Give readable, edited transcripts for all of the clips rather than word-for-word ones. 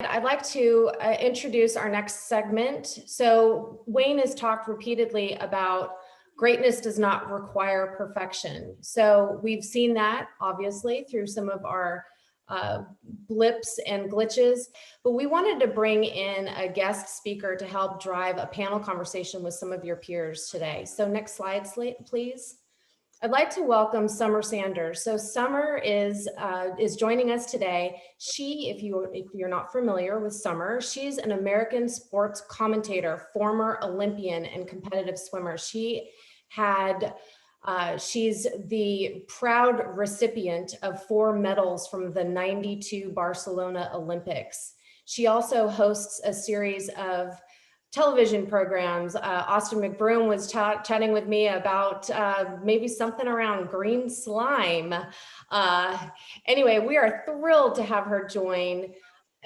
I'd like to introduce our next segment. So Wayne has talked repeatedly about greatness does not require perfection. So we've seen that obviously through some of our blips and glitches, but we wanted to bring in a guest speaker to help drive a panel conversation with some of your peers today. So next slide, please. I'd like to welcome Summer Sanders. So Summer is joining us today. If you're not familiar with Summer, she's an American sports commentator, former Olympian and competitive swimmer. She's the proud recipient of 4 medals from the '92 Barcelona Olympics. She also hosts a series of television programs. Austin McBroom was chatting with me about maybe something around green slime. Anyway, we are thrilled to have her join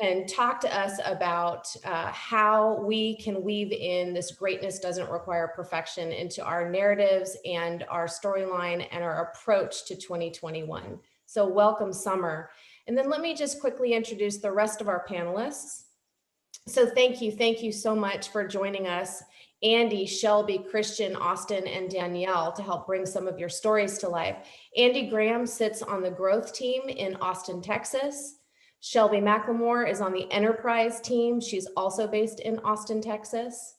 and talk to us about how we can weave in this greatness doesn't require perfection into our narratives and our storyline and our approach to 2021. So welcome, Summer. And then let me just quickly introduce the rest of our panelists. So thank you so much for joining us, Andy, Shelby, Christian, Austin, and Danielle, to help bring some of your stories to life. Andy Graham sits on the growth team in Austin, Texas. Shelby McLemore is on the enterprise team. She's also based in Austin, Texas.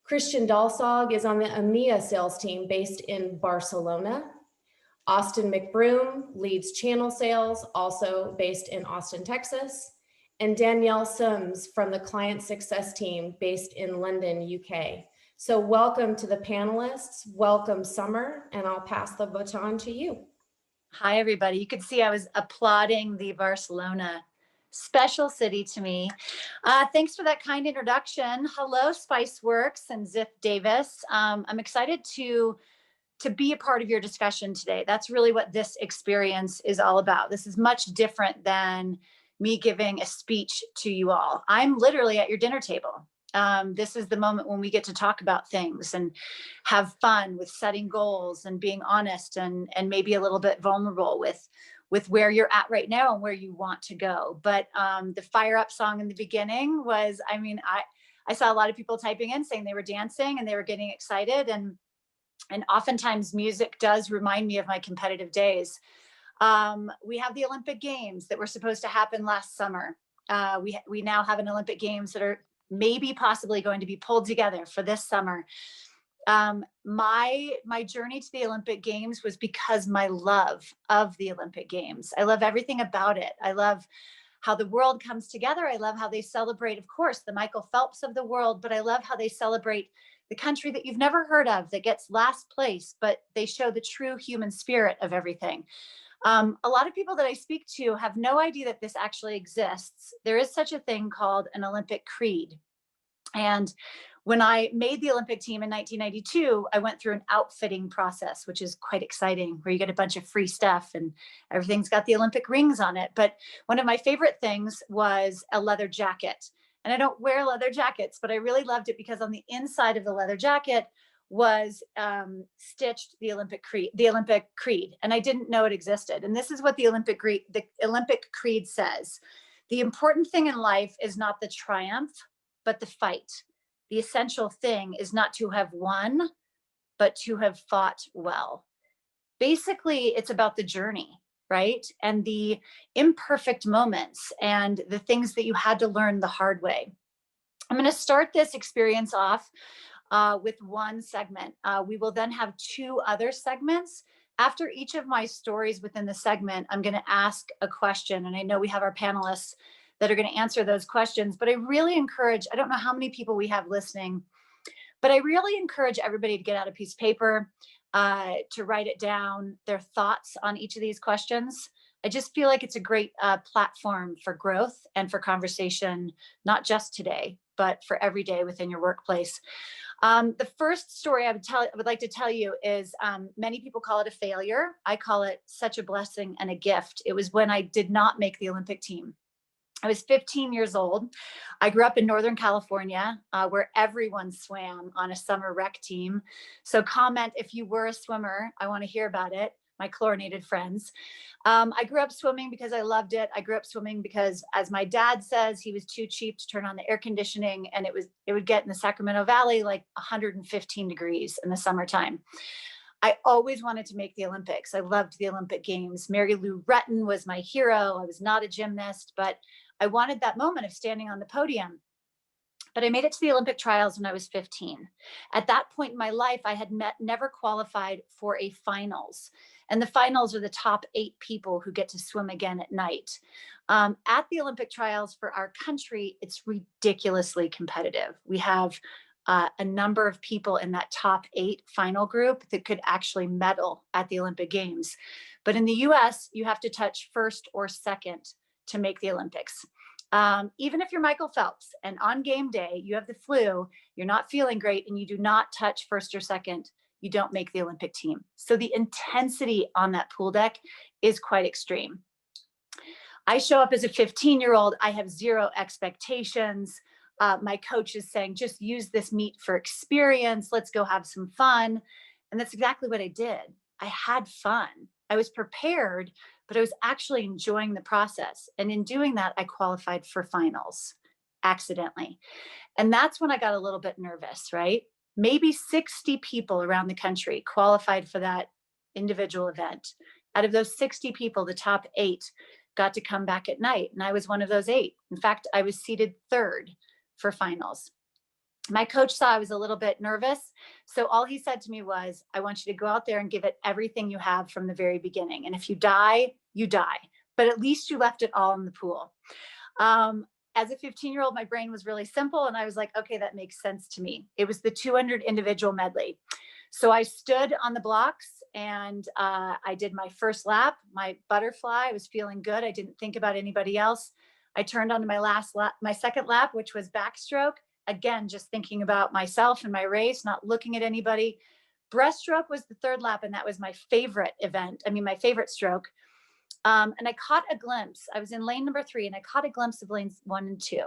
Christian Dalsog is on the EMEA sales team based in Barcelona. Austin McBroom leads channel sales, also based in Austin, Texas. And Danielle Sims from the client success team based in London, UK. So welcome to the panelists. Welcome, Summer, and I'll pass the baton to you. Hi, everybody. You could see I was applauding the Barcelona, special city to me. Thanks for that kind introduction. Hello, Spiceworks and Ziff Davis. I'm excited to be a part of your discussion today. That's really what this experience is all about. This is much different than me giving a speech to you all. I'm literally at your dinner table. This is the moment when we get to talk about things and have fun with setting goals and being honest and maybe a little bit vulnerable with where you're at right now and where you want to go. But the fire up song in the beginning was, I saw a lot of people typing in saying they were dancing and they were getting excited. And oftentimes music does remind me of my competitive days. We have the Olympic Games that were supposed to happen last summer. We now have an Olympic Games that are maybe possibly going to be pulled together for this summer. My journey to the Olympic Games was because my love of the Olympic Games. I love everything about it. I love how the world comes together. I love how they celebrate, of course, the Michael Phelps of the world, but I love how they celebrate the country that you've never heard of that gets last place, but they show the true human spirit of everything. A lot of people that I speak to have no idea that this actually exists. There is such a thing called an Olympic creed. And when I made the Olympic team in 1992, I went through an outfitting process, which is quite exciting, where you get a bunch of free stuff and everything's got the Olympic rings on it. But one of my favorite things was a leather jacket. And I don't wear leather jackets, but I really loved it because on the inside of the leather jacket was stitched the Olympic creed, and I didn't know it existed. And this is what the Olympic creed says: the important thing in life is not the triumph, but the fight. The essential thing is not to have won, but to have fought well. Basically, it's about the journey, right? And the imperfect moments and the things that you had to learn the hard way. I'm going to start this experience off with one segment. We will then have 2 other segments. After each of my stories within the segment, I'm going to ask a question. And I know we have our panelists that are going to answer those questions, but I really encourage, I don't know how many people we have listening, but I really encourage everybody to get out a piece of paper, to write it down, their thoughts on each of these questions. I just feel like it's a great platform for growth and for conversation, not just today, but for every day within your workplace. The first story I would like to tell you is many people call it a failure. I call it such a blessing and a gift. It was when I did not make the Olympic team. I was 15 years old. I grew up in Northern California, where everyone swam on a summer rec team. So comment if you were a swimmer, I want to hear about it. my chlorinated friends. I grew up swimming because I loved it. I grew up swimming because, as my dad says, he was too cheap to turn on the air conditioning, and it would get in the Sacramento Valley like 115 degrees in the summertime. I always wanted to make the Olympics. I loved the Olympic Games. Mary Lou Retton was my hero. I was not a gymnast, but I wanted that moment of standing on the podium. But I made it to the Olympic trials when I was 15. At that point in my life, I had never qualified for a finals. And the finals are the top 8 people who get to swim again at night. At the Olympic trials for our country, it's ridiculously competitive. We have a number of people in that top 8 final group that could actually medal at the Olympic Games. But in the US, you have to touch first or second to make the Olympics. Even if you're Michael Phelps and on game day, you have the flu, you're not feeling great, and you do not touch first or second, you don't make the Olympic team. So the intensity on that pool deck is quite extreme. I show up as a 15-year-old. I have zero expectations. My coach is saying, just use this meet for experience. Let's go have some fun. And that's exactly what I did. I had fun. I was prepared, but I was actually enjoying the process. And in doing that, I qualified for finals accidentally. And that's when I got a little bit nervous, right? Maybe 60 people around the country qualified for that individual event. Out of those 60 people, the top 8 got to come back at night. And I was one of those 8. In fact, I was seated 3rd for finals. My coach saw I was a little bit nervous. So all he said to me was, I want you to go out there and give it everything you have from the very beginning. And if you die, you die. But at least you left it all in the pool. As a 15-year-old, my brain was really simple. And I was like, okay, that makes sense to me. It was the 200 individual medley. So I stood on the blocks and I did my first lap, my butterfly. I was feeling good. I didn't think about anybody else. I turned on to my last lap, my second lap, which was backstroke. Again, just thinking about myself and my race, not looking at anybody. Breaststroke was the 3rd lap, and that was my favorite event. I mean, my favorite stroke. And I caught a glimpse. I was in lane number 3, and I caught a glimpse of lanes 1 and 2.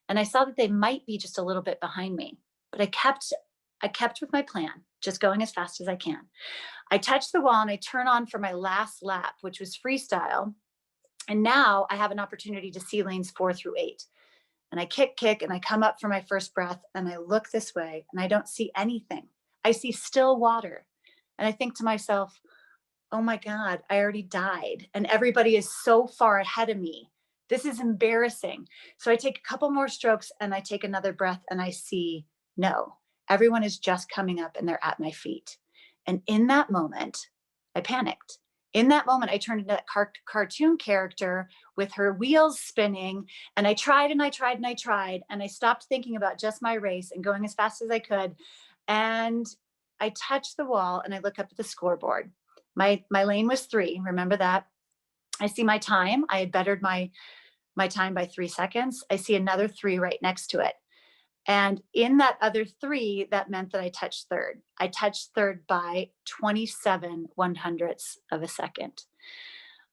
And I saw that they might be just a little bit behind me, but I kept with my plan, just going as fast as I can. I touch the wall and I turn on for my last lap, which was freestyle. And now I have an opportunity to see lanes 4 through 8. And I kick, and I come up for my first breath, and I look this way and I don't see anything. I see still water. And I think to myself, oh my God, I already died. And everybody is so far ahead of me. This is embarrassing. So I take a couple more strokes and I take another breath and I see, no, everyone is just coming up and they're at my feet. And in that moment, I panicked. In that moment, I turned into that cartoon character with her wheels spinning. And I tried and I tried and I tried. And I stopped thinking about just my race and going as fast as I could. And I touched the wall and I look up at the scoreboard. My lane was 3. Remember that? I see my time. I had bettered my time by 3 seconds. I see another 3 right next to it. And in that other 3, that meant that I touched 3rd. I touched 3rd by 27 100ths of a second.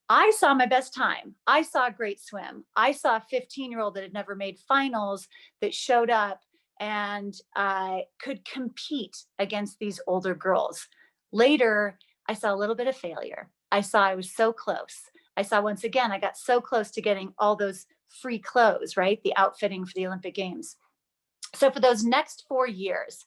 I saw my best time. I saw a great swim. I saw a 15-year-old that had never made finals that showed up and could compete against these older girls. Later, I saw a little bit of failure. I saw I was so close. I saw once again, I got so close to getting all those free clothes, right? The outfitting for the Olympic Games. So for those next 4 years,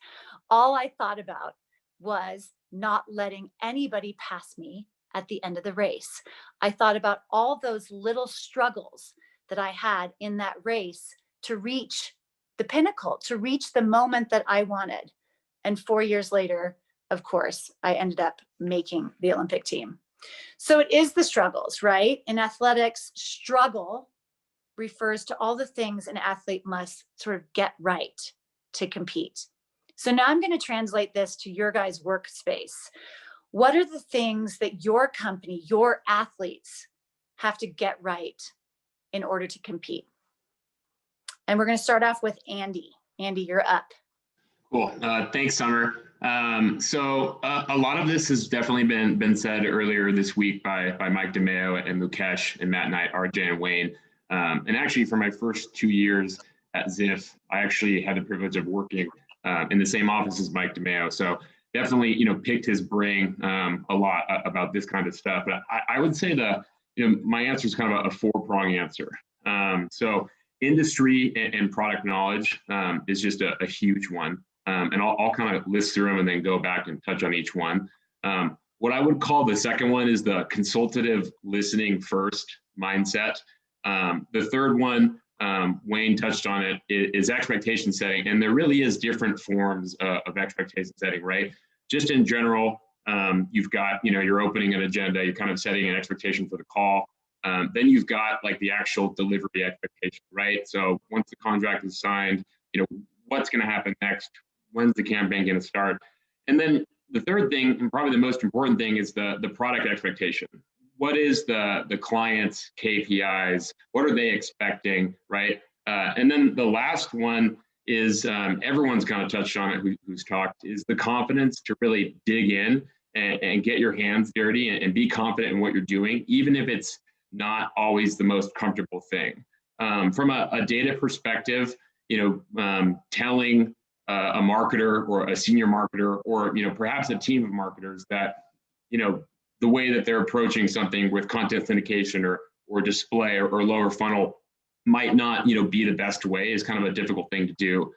all I thought about was not letting anybody pass me at the end of the race. I thought about all those little struggles that I had in that race to reach the pinnacle, to reach the moment that I wanted. And 4 years later, of course, I ended up making the Olympic team. So it is the struggles, right? In athletics, struggle refers to all the things an athlete must sort of get right to compete. So now I'm going to translate this to your guys' workspace. What are the things that your company, your athletes have to get right in order to compete? And we're going to start off with Andy. Andy, you're up. Cool. Thanks, Summer. So a lot of this has definitely been said earlier this week by Mike DeMeo and Mukesh and Matt Knight, RJ and Wayne. And actually, for my first 2 years at Ziff, I actually had the privilege of working in the same office as Mike DeMeo. So definitely, picked his brain a lot about this kind of stuff. But I would say my answer is kind of a four-prong answer. So industry and product knowledge is just a huge one. And I'll kind of list through them and then go back and touch on each one. What I would call the second one is the consultative listening first mindset. The third one, Wayne touched on it, is expectation setting. And there really is different forms of expectation setting, right? Just in general, you've got, you're opening an agenda, you're kind of setting an expectation for the call. Then you've got like the actual delivery expectation, right? So once the contract is signed, what's going to happen next? When's the campaign going to start? And then the third thing, and probably the most important thing, is the product expectation. What is the client's KPIs? What are they expecting, right? And then the last one is everyone's kind of touched on it who's talked, is the confidence to really dig in and get your hands dirty and be confident in what you're doing, even if it's not always the most comfortable thing. From a data perspective, telling a marketer or a senior marketer or perhaps a team of marketers that the way that they're approaching something with content syndication or display or lower funnel might not be the best way is kind of a difficult thing to do.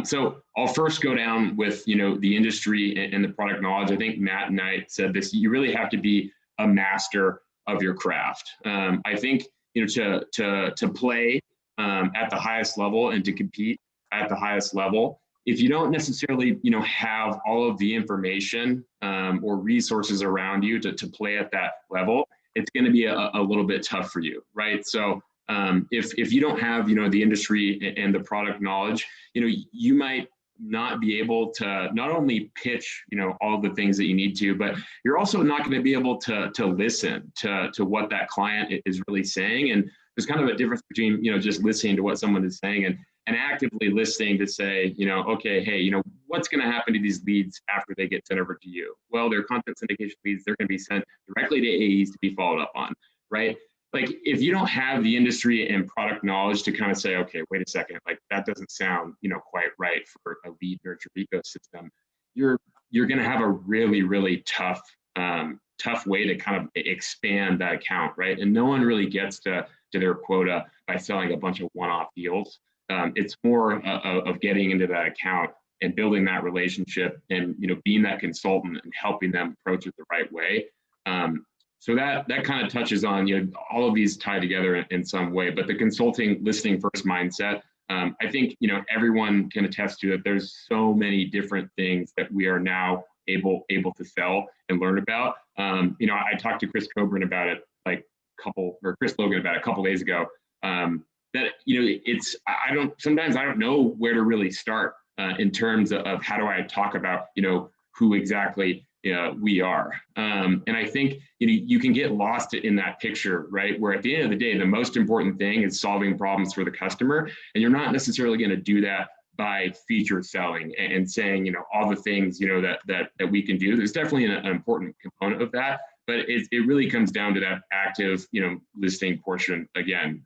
So I'll first go down with the industry and the product knowledge. I think Matt Knight said this: you really have to be a master of your craft. I think to play at the highest level and to compete at the highest level, if you don't necessarily have all of the information or resources around you to play at that level, it's going to be a little bit tough for you, right? So if you don't have the industry and the product knowledge, you might not be able to not only pitch all the things that you need to, but you're also not going to be able to listen to what that client is really saying. And there's kind of a difference between just listening to what someone is saying and actively listening to say, okay, hey, what's going to happen to these leads after they get sent over to you? Well, they're content syndication leads. They're going to be sent directly to AEs to be followed up on, right? Like if you don't have the industry and product knowledge to kind of say, okay, wait a second, like that doesn't sound, quite right for a lead nurture ecosystem, you're going to have a really, really tough way to kind of expand that account, right? And no one really gets to their quota by selling a bunch of one-off deals. It's more of getting into that account and building that relationship and being that consultant and helping them approach it the right way. So that kind of touches on all of these tie together in some way. But the consulting, listening first mindset, I think everyone can attest to it. There's so many different things that we are now able to sell and learn about. I talked to Chris Coburn about it Chris Logan about it a couple days ago. That sometimes I don't know where to really start in terms of how do I talk about who exactly we are. And I think you can get lost in that picture, right? Where at the end of the day, the most important thing is solving problems for the customer. And you're not necessarily going to do that by feature selling and saying, all the things, that we can do. There's definitely an important component of that, but it really comes down to that active, listening portion again.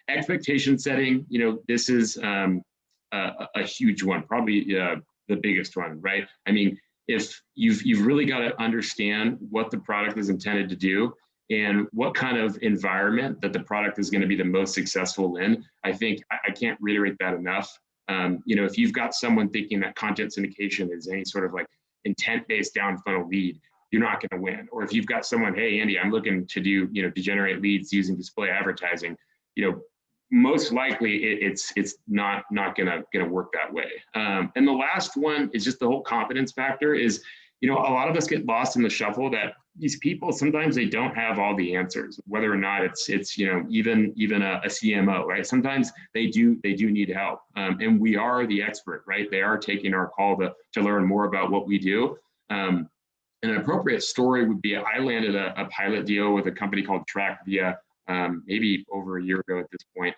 Expectation setting, this is a huge one, probably the biggest one, right? I mean, if you've really got to understand what the product is intended to do and what kind of environment that the product is going to be the most successful in. I think I can't reiterate that enough. If you've got someone thinking that content syndication is any sort of like intent-based down funnel lead, you're not going to win. Or if you've got someone, hey, Andy, I'm looking to do, to generate leads using display advertising, most likely it's not gonna work that way. And the last one is just the whole confidence factor is, a lot of us get lost in the shuffle that these people, sometimes they don't have all the answers, whether or not it's even a CMO, right? Sometimes they do need help. And we are the expert, right? They are taking our call to learn more about what we do. An appropriate story would be, I landed a pilot deal with a company called TrackVia, maybe over a year ago at this point.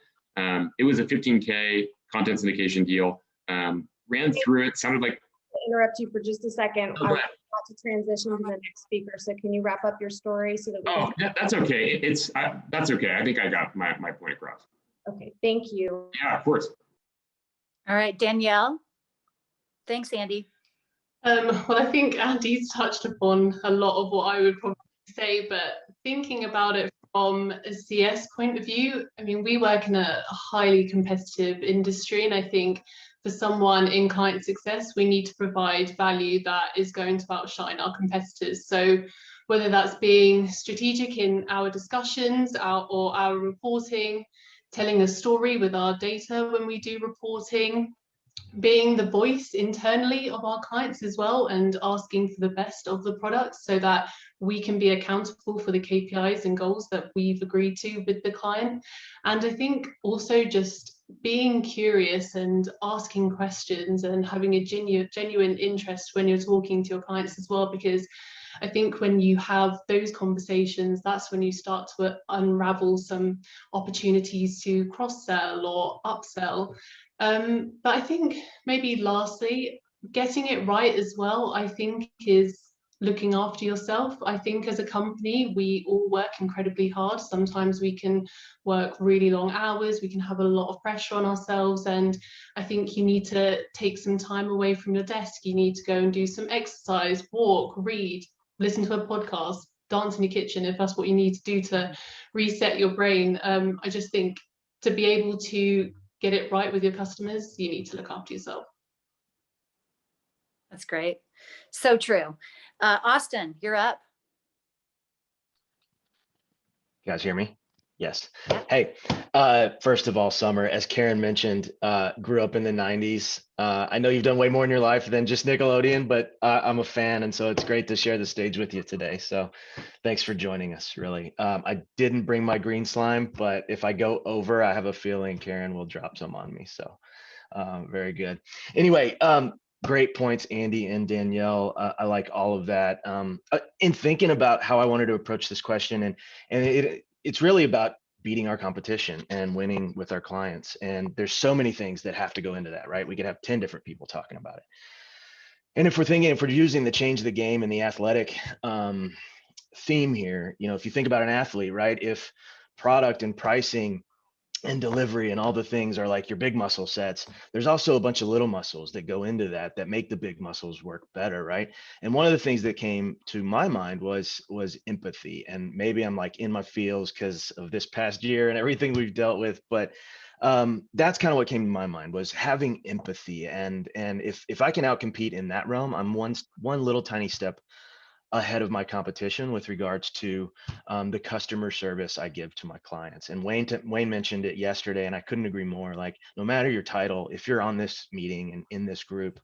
It was a 15K content syndication deal. Ran through it, sounded like— Interrupt you for just a second. Oh, I want to transition to the next speaker. So can you wrap up your story so that we can— yeah, that's okay. That's okay. I think I got my point across. Okay, thank you. Yeah, of course. All right, Danielle. Thanks, Andy. Well, I think Andy's touched upon a lot of what I would probably say, but thinking about it from a CS point of view, I mean, we work in a highly competitive industry, and I think for someone in client success, we need to provide value that is going to outshine our competitors. So whether that's being strategic in our discussions or our reporting, telling a story with our data when we do reporting, being the voice internally of our clients as well and asking for the best of the products so that we can be accountable for the KPIs and goals that we've agreed to with the client. And I think also just being curious and asking questions and having a genuine interest when you're talking to your clients as well, because I think when you have those conversations, that's when you start to unravel some opportunities to cross-sell or upsell. But I think maybe lastly, getting it right as well, I think is looking after yourself. I think as a company, we all work incredibly hard. Sometimes we can work really long hours, we can have a lot of pressure on ourselves. And I think you need to take some time away from your desk. You need to go and do some exercise, walk, read, listen to a podcast, dance in your kitchen if that's what you need to do to reset your brain. I just think to be able to get it right with your customers, you need to look after yourself. That's great. So true. Austin, you're up. You guys hear me? Yes. Yeah. Hey, first of all, Summer, as Karen mentioned, grew up in the 90s. I know you've done way more in your life than just Nickelodeon, but I'm a fan. And so it's great to share the stage with you today. So thanks for joining us, really. I didn't bring my green slime, but if I go over, I have a feeling Karen will drop some on me. So very good. Anyway, great points, Andy and Danielle. I like all of that. In thinking about how I wanted to approach this question, and it's really about beating our competition and winning with our clients. And there's so many things that have to go into that, right? We could have 10 different people talking about it. And if we're using the change the game and the athletic theme here, if you think about an athlete, right? If product and pricing and delivery and all the things are like your big muscle sets, there's also a bunch of little muscles that go into that make the big muscles work better, right? And one of the things that came to my mind was empathy. And maybe I'm like in my feels because of this past year and everything we've dealt with, but that's kind of what came to my mind, was having empathy. And if I can outcompete in that realm, I'm one little tiny step ahead of my competition with regards to the customer service I give to my clients. And Wayne mentioned it yesterday, and I couldn't agree more. Like, no matter your title, if you're on this meeting and in this group,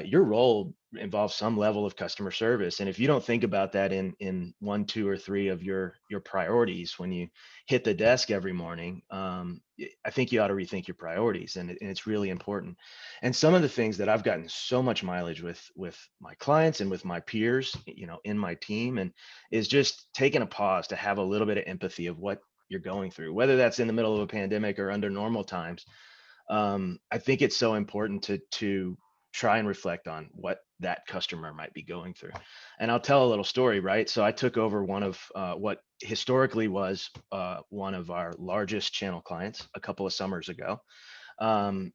your role involves some level of customer service. And if you don't think about that in 1, 2, or 3 of your priorities when you hit the desk every morning, I think you ought to rethink your priorities, and it's really important. And some of the things that I've gotten so much mileage with my clients and with my peers, in my team, and is just taking a pause to have a little bit of empathy of what you're going through, whether that's in the middle of a pandemic or under normal times. I think it's so important to try and reflect on what that customer might be going through. And I'll tell a little story, right? So I took over one of what historically was one of our largest channel clients a couple of summers ago.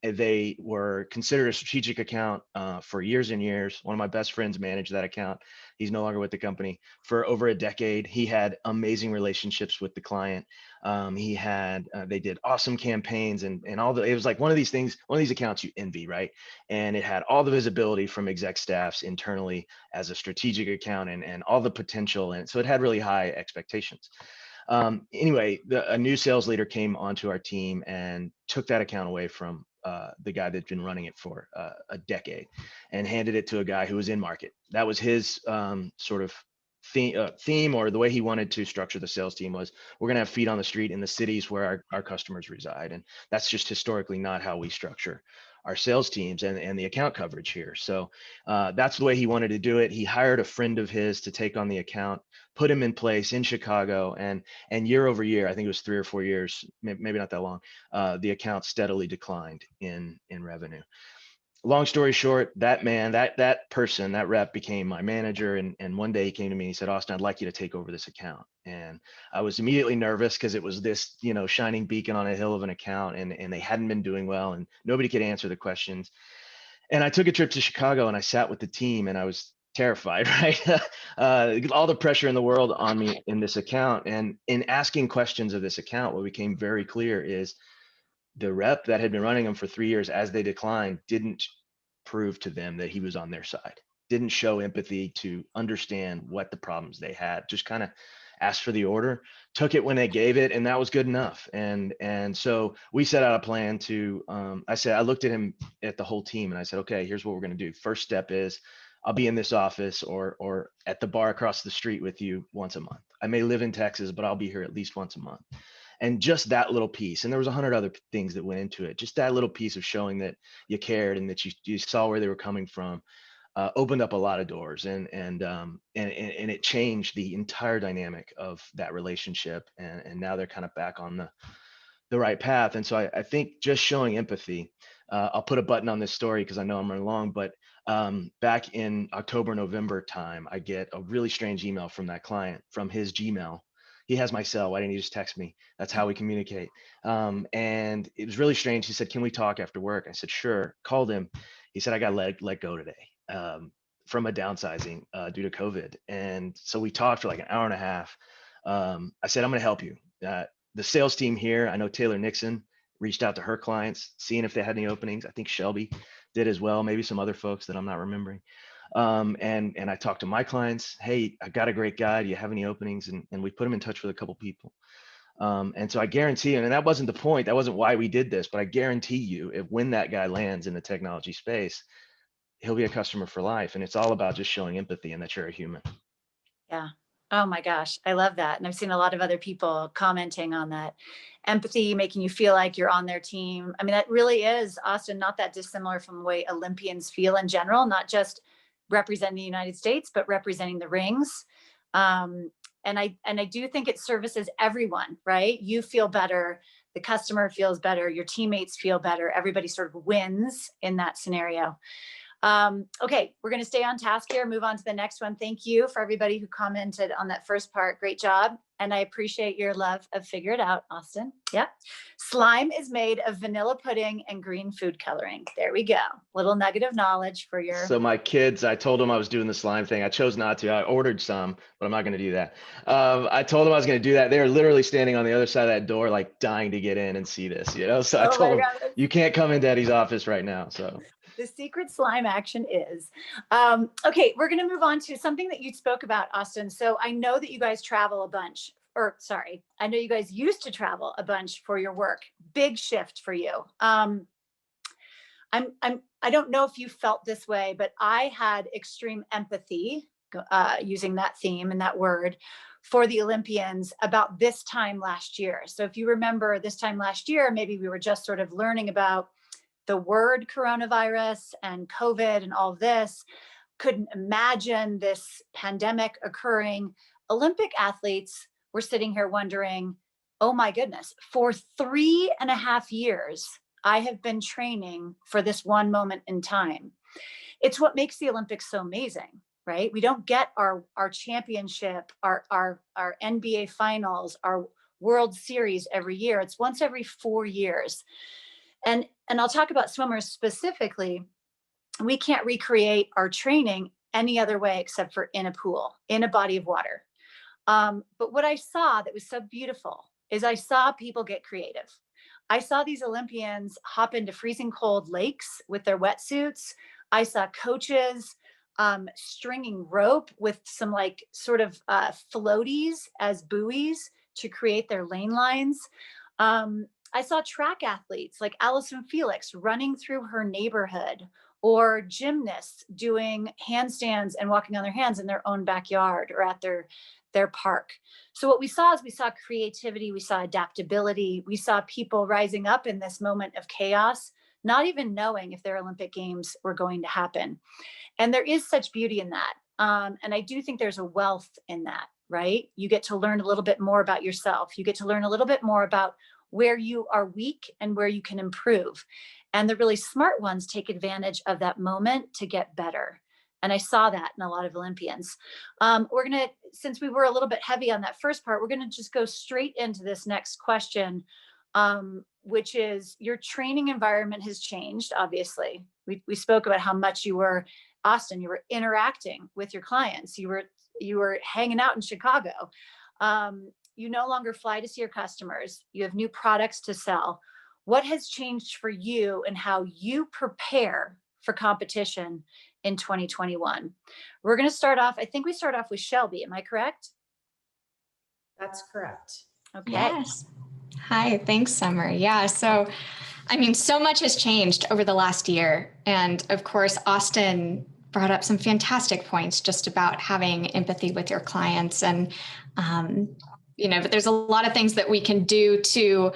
They were considered a strategic account for years and years. One of my best friends managed that account. He's no longer with the company. For over a decade, he had amazing relationships with the client. They did awesome campaigns and it was like one of these accounts you envy, right? And it had all the visibility from exec staffs internally as a strategic account and all the potential. And so it had really high expectations. Anyway, a new sales leader came onto our team and took that account away from the guy that's been running it for a decade and handed it to a guy who was in market. That was his sort of theme, or the way he wanted to structure the sales team was, we're going to have feet on the street in the cities where our customers reside. And that's just historically not how we structure our sales teams and the account coverage here. So that's the way he wanted to do it. He hired a friend of his to take on the account, put him in place in Chicago, and year over year, I think it was 3 or 4 years, maybe not that long, the account steadily declined in revenue. Long story short, that person, that rep became my manager. And one day he came to me and he said, "Austin, I'd like you to take over this account." And I was immediately nervous because it was this, shining beacon on a hill of an account, and they hadn't been doing well and nobody could answer the questions. And I took a trip to Chicago and I sat with the team and I was terrified, right? All the pressure in the world on me in this account. And in asking questions of this account, what became very clear is the rep that had been running them for 3 years as they declined didn't prove to them that he was on their side, didn't show empathy to understand what the problems they had, just kind of asked for the order, took it when they gave it, and that was good enough. And so we set out a plan to, I looked at him, at the whole team, and I said, okay, here's what we're going to do. First step is I'll be in this office or at the bar across the street with you once a month. I may live in Texas, but I'll be here at least once a month. And just that little piece, and there was 100 other things that went into it, just that little piece of showing that you cared and that you saw where they were coming from, opened up a lot of doors, and it changed the entire dynamic of that relationship. And now they're kind of back on the right path. And so I think just showing empathy, I'll put a button on this story because I know I'm running long, but back in October, November time, I get a really strange email from that client from his Gmail. He has my cell. Why didn't he just text me? That's how we communicate. And it was really strange. He said, can we talk after work? I said, sure. Called him. He said, I got let go today from a downsizing due to COVID. And so we talked for like an hour and a half. I said, I'm going to help you. The sales team here, I know Taylor Nixon reached out to her clients, seeing if they had any openings. I think Shelby did as well, maybe some other folks that I'm not remembering. And I talked to my clients. Hey, I got a great guy. Do you have any openings? And we put him in touch with a couple people. And so I guarantee you, and that wasn't the point, that wasn't why we did this, but I guarantee you, if when that guy lands in the technology space, he'll be a customer for life. And it's all about just showing empathy and that you're a human. Yeah. Oh my gosh, I love that. And I've seen a lot of other people commenting on that. Empathy, making you feel like you're on their team. I mean, that really is, Austin, not that dissimilar from the way Olympians feel in general, not just representing the United States, but representing the rings. And I do think it services everyone, right? You feel better, the customer feels better, your teammates feel better, everybody sort of wins in that scenario. Okay, we're going to stay on task here, move on to the next one. Thank you for everybody who commented on that first part. Great job. And I appreciate your love of Figure It Out, Austin. Yeah. Slime is made of vanilla pudding and green food coloring. There we go. Little nugget of knowledge for your. So my kids, I told them I was doing the slime thing. I chose not to. I ordered some, but I'm not going to do that. I told them I was going to do that. They were literally standing on the other side of that door, like dying to get in and see this, you know? So I told them, you can't come in Daddy's office right now. So the secret slime action is, okay, we're going to move on to something that you spoke about, Austin. So I know that you guys travel a bunch, or sorry, I know you guys used to travel a bunch for your work. Big shift for you. I don't know if you felt this way, but I had extreme empathy, using that theme and that word, for the Olympians about this time last year. So if you remember this time last year, maybe we were just sort of learning about the word coronavirus and COVID and all this, couldn't imagine this pandemic occurring. Olympic athletes were sitting here wondering, oh my goodness, for 3.5 years, I have been training for this one moment in time. It's what makes the Olympics so amazing, right? We don't get our championship, our NBA finals, our World Series every year. It's once every 4 years. And I'll talk about swimmers specifically. We can't recreate our training any other way except for in a pool, in a body of water. But what I saw that was so beautiful is I saw people get creative. I saw these Olympians hop into freezing cold lakes with their wetsuits. I saw coaches stringing rope with some like sort of floaties as buoys to create their lane lines. I saw track athletes like Allison Felix running through her neighborhood, or gymnasts doing handstands and walking on their hands in their own backyard or at their park. So what we saw is we saw creativity, we saw adaptability, we saw people rising up in this moment of chaos, not even knowing if their Olympic Games were going to happen. And there is such beauty in that. And I do think there's a wealth in that, right? You get to learn a little bit more about yourself. You get to learn a little bit more about where you are weak and where you can improve. And the really smart ones take advantage of that moment to get better. And I saw that in a lot of Olympians. We're going to, since we were a little bit heavy on that first part, we're going to just go straight into this next question. which is your training environment has changed. Obviously, we spoke about how much you were, Austin, you were interacting with your clients. You were hanging out in Chicago. You no longer fly to see your customers. You have new products to sell. What has changed for you and how you prepare for competition in 2021? We're going to start off, I think we start off with Shelby. Am I correct? That's correct. Okay. Yes. Hi, thanks, Summer. Yeah, so I mean, so much has changed over the last year. And of course, Austin brought up some fantastic points just about having empathy with your clients. And, but there's a lot of things that we can do to,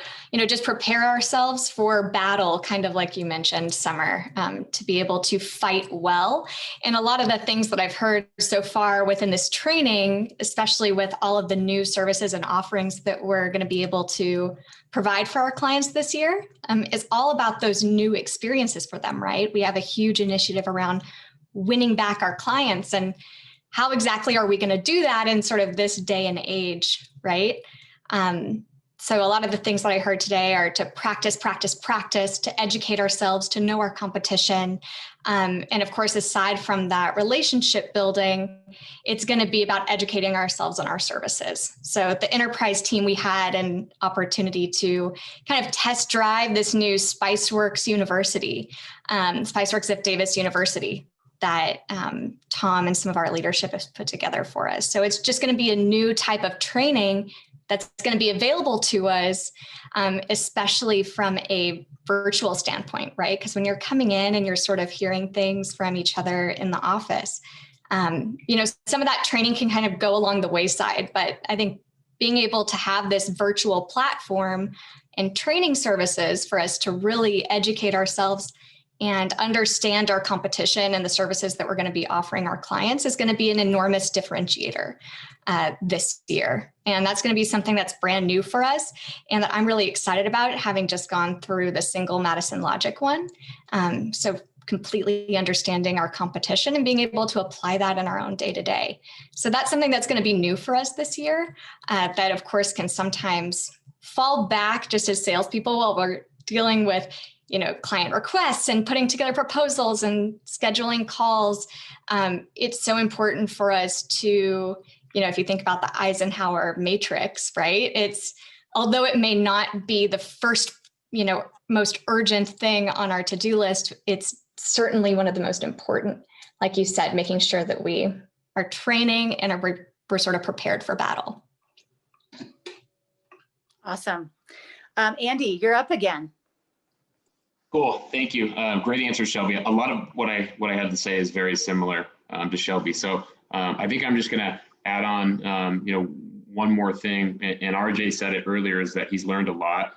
just prepare ourselves for battle, kind of like you mentioned, Summer, to be able to fight well. And a lot of the things that I've heard so far within this training, especially with all of the new services and offerings that we're going to be able to provide for our clients this year, is all about those new experiences for them, right? We have a huge initiative around winning back our clients, and how exactly are we going to do that in sort of this day and age, right? So a lot of the things that I heard today are to practice, to educate ourselves, to know our competition. And of course, aside from that relationship building, it's going to be about educating ourselves on our services. So the enterprise team, we had an opportunity to kind of test drive this new Spiceworks University, Spiceworks Ziff Davis University, that Tom and some of our leadership has put together for us. So it's just going to be a new type of training that's going to be available to us, especially from a virtual standpoint, right? Because when you're coming in and you're sort of hearing things from each other in the office, some of that training can kind of go along the wayside. But I think being able to have this virtual platform and training services for us to really educate ourselves and understand our competition and the services that we're going to be offering our clients is going to be an enormous differentiator this year. And that's going to be something that's brand new for us and that I'm really excited about, having just gone through the single Madison Logic one. So completely understanding our competition and being able to apply that in our own day-to-day. So that's something that's going to be new for us this year, that of course can sometimes fall back just as salespeople while we're dealing with client requests and putting together proposals and scheduling calls. It's so important for us to, if you think about the Eisenhower matrix, right? Although it may not be the first, most urgent thing on our to-do list, it's certainly one of the most important, like you said, making sure that we are training and we're sort of prepared for battle. Awesome. Andy, you're up again. Cool, thank you. Great answer, Shelby. A lot of what I had to say is very similar to Shelby. So I think I'm just going to add on, one more thing. And RJ said it earlier, is that he's learned a lot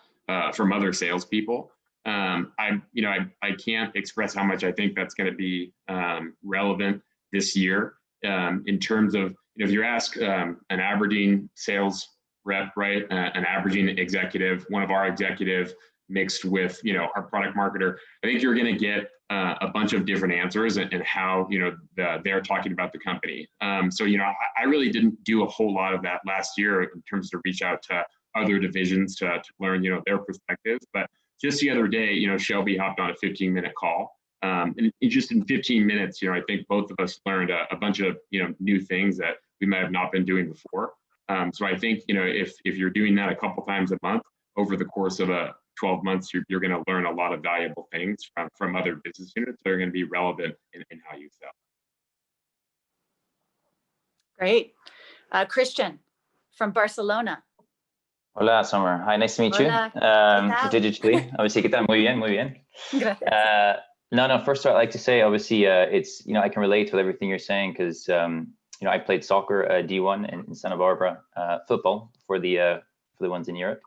from other salespeople. I can't express how much I think that's going to be relevant this year in terms of, if you ask an Aberdeen sales rep, right, an Aberdeen executive, one of our executives, mixed with, our product marketer, I think you're going to get a bunch of different answers and how, they're talking about the company. So, I really didn't do a whole lot of that last year in terms of reach out to other divisions to learn, their perspectives. But just the other day, Shelby hopped on a 15-minute call. And just in 15 minutes, I think both of us learned a bunch of, new things that we might have not been doing before. So I think, if you're doing that a couple times a month over the course of 12 months, you're going to learn a lot of valuable things from other business units that are going to be relevant in how you sell. Great. Christian from Barcelona. Hola, Summer. Hi, nice to meet Hola. you. Digitally, obviously, ¿qué tal? Muy bien, muy bien. No, first of all, I'd like to say, obviously, it's, I can relate with everything you're saying because, I played soccer, D1 in Santa Barbara, football for the ones in Europe.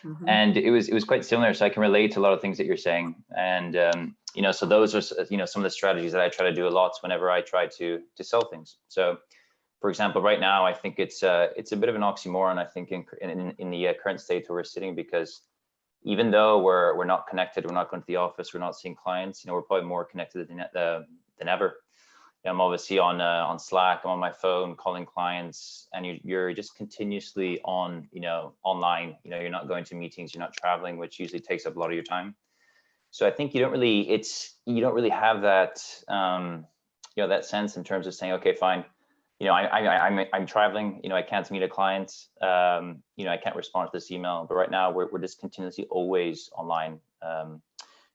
Mm-hmm. And it was quite similar, so I can relate to a lot of things that you're saying. And so those are some of the strategies that I try to do a lot whenever I try to sell things. So, for example, right now I think it's a bit of an oxymoron. I think in the current state where we're sitting, because even though we're not connected, we're not going to the office, we're not seeing clients. We're probably more connected than ever. I'm obviously on Slack, I'm on my phone calling clients, and you're just continuously on, online. You're not going to meetings, you're not traveling, which usually takes up a lot of your time. So I think you don't really have that, that sense in terms of saying, okay, fine, I'm traveling, I can't meet a client, I can't respond to this email, but right now we're just continuously always online.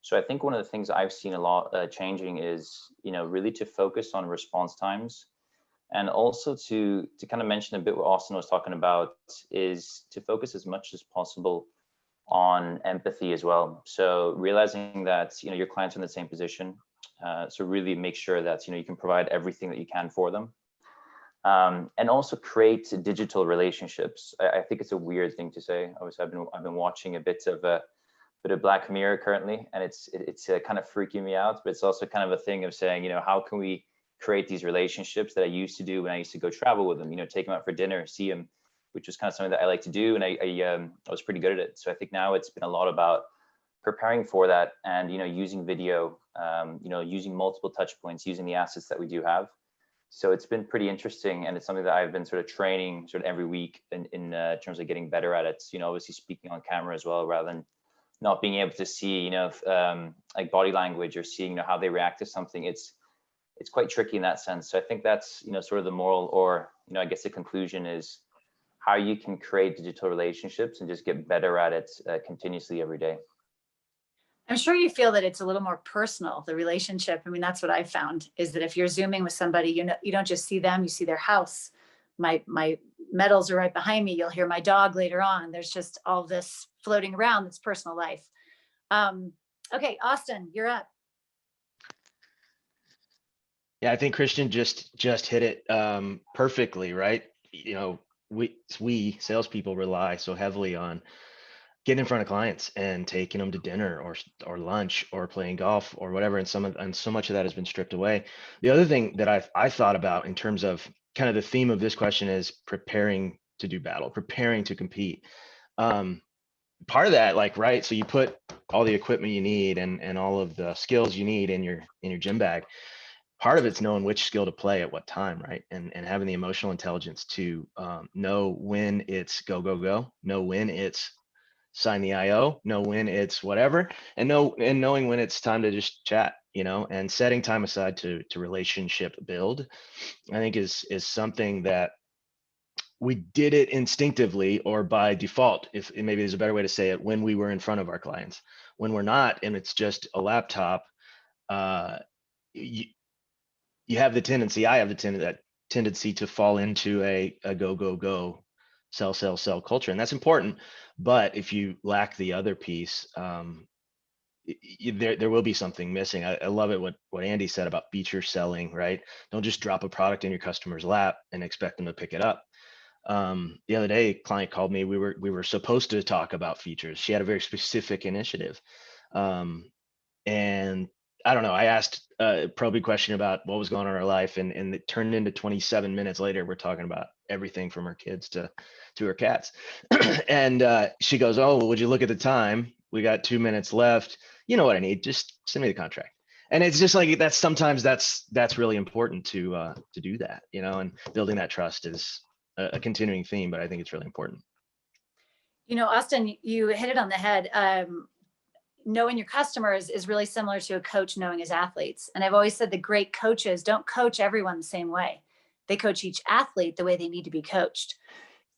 So I think one of the things I've seen a lot changing is, really to focus on response times, and also to kind of mention a bit what Austin was talking about, is to focus as much as possible on empathy as well. So realizing that, your clients are in the same position. So really make sure that, you can provide everything that you can for them. And also create digital relationships. I think it's a weird thing to say. Obviously, I've been watching a bit of Black Mirror currently, and it's kind of freaking me out. But it's also kind of a thing of saying, how can we create these relationships that I used to do when I used to go travel with them? Take them out for dinner, see them, which was kind of something that I like to do, and I was pretty good at it. So I think now it's been a lot about preparing for that, and using video, using multiple touch points, using the assets that we do have. So it's been pretty interesting, and it's something that I've been sort of training sort of every week in terms of getting better at it. Obviously speaking on camera as well, rather than not being able to see, like body language, or seeing, how they react to something. It's quite tricky in that sense. So I think that's, sort of the moral, or, I guess the conclusion is how you can create digital relationships and just get better at it continuously every day. I'm sure you feel that it's a little more personal, the relationship. I mean, that's what I found, is that if you're Zooming with somebody, you don't just see them, you see their house. My medals are right behind me. You'll hear my dog later on. There's just all this floating around that's personal life. Okay, Austin, you're up. Yeah, I think Christian just hit it perfectly, right? We salespeople rely so heavily on getting in front of clients and taking them to dinner or lunch or playing golf or whatever, and so much of that has been stripped away. The other thing that I thought about in terms of kind of the theme of this question is preparing to do battle, preparing to compete. Part of that, right, so you put all the equipment you need and all of the skills you need in your gym bag. Part of it's knowing which skill to play at what time, right? And having the emotional intelligence to know when it's go, know when it's sign the IO, know when it's whatever, and knowing when it's time to just chat, and setting time aside to relationship build, I think is something that we did it instinctively or by default, if maybe there's a better way to say it, when we were in front of our clients. When we're not, and it's just a laptop, you have the tendency, I have the tendency to fall into a go, sell culture. And that's important. But if you lack the other piece, there will be something missing. I love it what Andy said about feature selling, right? Don't just drop a product in your customer's lap and expect them to pick it up. The other day, a client called me. We were supposed to talk about features. She had a very specific initiative. And I don't know, I asked a probing question about what was going on in her life, and it turned into 27 minutes later, we're talking about everything from her kids to her cats. And she goes, oh, well, would you look at the time? We got 2 minutes left. You know what I need? Just send me the contract. And it's just like, sometimes that's really important to do that, and building that trust is a continuing theme, but I think it's really important. Austin, you hit it on the head. Knowing your customers is really similar to a coach knowing his athletes. And I've always said the great coaches don't coach everyone the same way. They coach each athlete the way they need to be coached.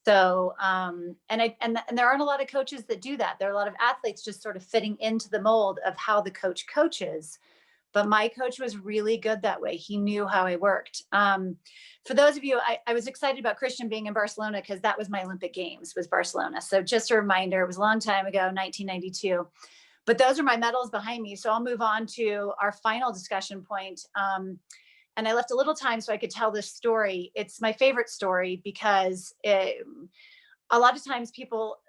So, and there aren't a lot of coaches that do that. There are a lot of athletes just sort of fitting into the mold of how the coach coaches. But my coach was really good that way. He knew how I worked. For those of you, I was excited about Christian being in Barcelona because that was my Olympic Games, was Barcelona. So just a reminder, it was a long time ago, 1992. But those are my medals behind me. So I'll move on to our final discussion point. And I left a little time so I could tell this story. It's my favorite story because a lot of times people,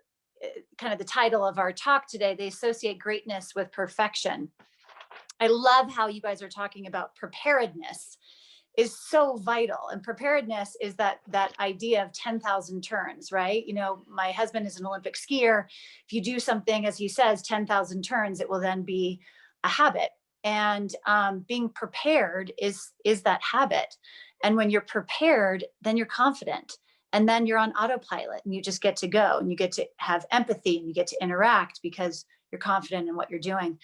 kind of the title of our talk today, they associate greatness with perfection. I love how you guys are talking about preparedness is so vital. And preparedness is that idea of 10,000 turns, right? My husband is an Olympic skier. If you do something, as he says, 10,000 turns, it will then be a habit. And being prepared is that habit. And when you're prepared, then you're confident. And then you're on autopilot and you just get to go and you get to have empathy and you get to interact because you're confident in what you're doing.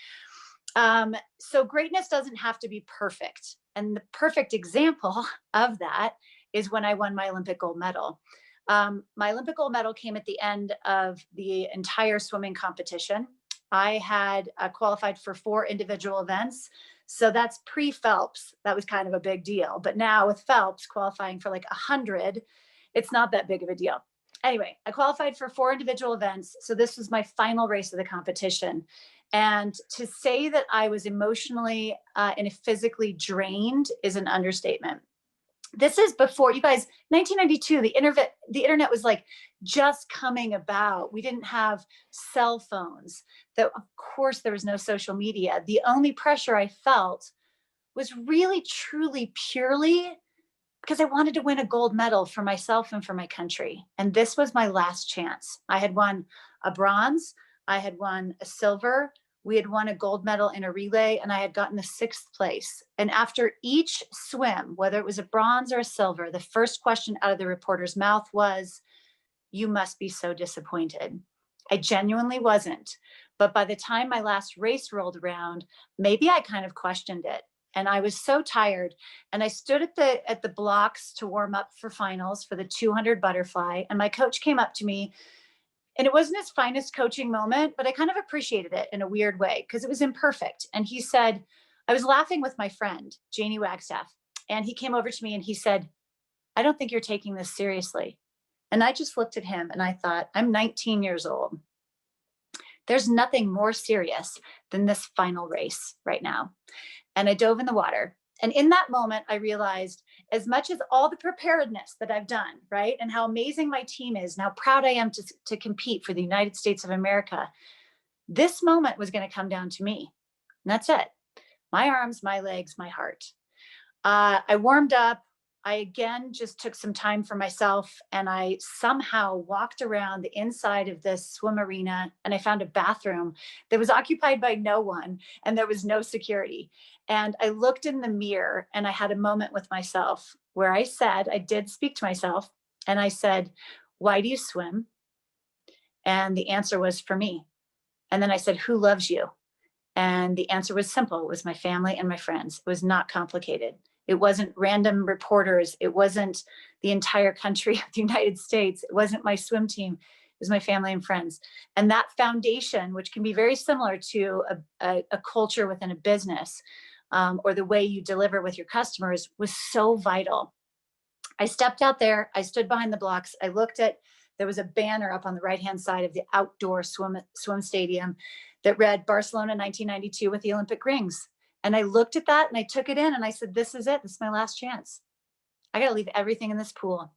So greatness doesn't have to be perfect. And the perfect example of that is when I won my Olympic gold medal. My Olympic gold medal came at the end of the entire swimming competition. I had qualified for 4 individual events. So that's pre-Phelps. That was kind of a big deal. But now with Phelps qualifying for like 100, it's not that big of a deal. Anyway, I qualified for 4 individual events. So this was my final race of the competition. And to say that I was emotionally and physically drained is an understatement. This is before, you guys, 1992, the internet was like just coming about. We didn't have cell phones. Of course, there was no social media. The only pressure I felt was really, truly, purely because I wanted to win a gold medal for myself and for my country. And this was my last chance. I had won a bronze, I had won a silver, we had won a gold medal in a relay, and I had gotten the 6th place. And after each swim, whether it was a bronze or a silver, the first question out of the reporter's mouth was, "You must be so disappointed." I genuinely wasn't. But by the time my last race rolled around, maybe I kind of questioned it. And I was so tired. And I stood at the blocks to warm up for finals for the 200 butterfly. And my coach came up to me, and it wasn't his finest coaching moment, but I kind of appreciated it in a weird way because it was imperfect. And he said, I was laughing with my friend, Janie Wagstaff, and he came over to me and he said, "I don't think you're taking this seriously." And I just looked at him and I thought, I'm 19 years old. There's nothing more serious than this final race right now. And I dove in the water. And in that moment, I realized as much as all the preparedness that I've done, right, and how amazing my team is, and how proud I am to compete for the United States of America, this moment was going to come down to me. And that's it. My arms, my legs, my heart. I warmed up. I again just took some time for myself, and I somehow walked around the inside of this swim arena, and I found a bathroom that was occupied by no one, and there was no security. And I looked in the mirror and I had a moment with myself where I did speak to myself, and I said, "Why do you swim?" And the answer was, "For me." And then I said, "Who loves you?" And the answer was simple. It was my family and my friends. It was not complicated. It wasn't random reporters. It wasn't the entire country of the United States. It wasn't my swim team. It was my family and friends. And that foundation, which can be very similar to a culture within a business, or the way you deliver with your customers, was so vital. I stepped out there. I stood behind the blocks. I looked at, there was a banner up on the right-hand side of the outdoor swim stadium that read Barcelona 1992 with the Olympic rings. And I looked at that and I took it in and I said, this is it. This is my last chance. I got to leave everything in this pool.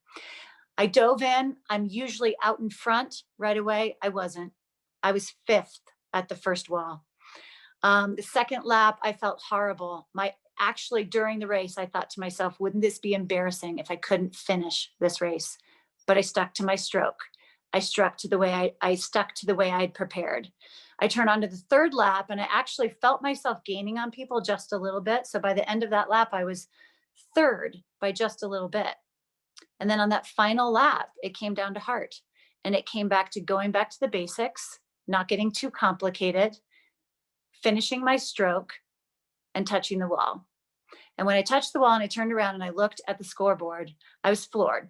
I dove in. I'm usually out in front right away. I wasn't. I was 5th at the first wall. The second lap, I felt horrible. Actually, during the race, I thought to myself, wouldn't this be embarrassing if I couldn't finish this race? But I stuck to my stroke. I stuck to the way I'd prepared. I turned on to the third lap and I actually felt myself gaining on people just a little bit. So by the end of that lap, I was 3rd by just a little bit. And then on that final lap, it came down to heart, and it came back to going back to the basics, not getting too complicated, finishing my stroke, and touching the wall. And when I touched the wall and I turned around and I looked at the scoreboard, I was floored.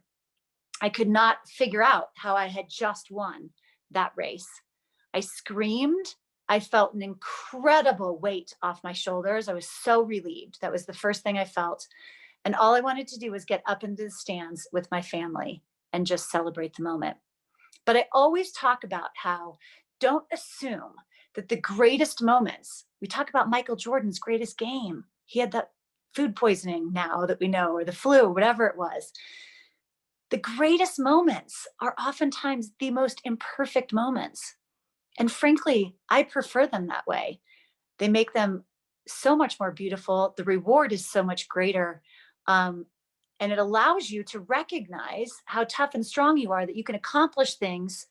I could not figure out how I had just won that race. I screamed. I felt an incredible weight off my shoulders. I was so relieved. That was the first thing I felt. And all I wanted to do was get up into the stands with my family and just celebrate the moment. But I always talk about how don't assume that the greatest moments, we talk about Michael Jordan's greatest game. He had that food poisoning now that we know, or the flu, or whatever it was. The greatest moments are oftentimes the most imperfect moments. And frankly, I prefer them that way. They make them so much more beautiful. The reward is so much greater. And it allows you to recognize how tough and strong you are, that you can accomplish things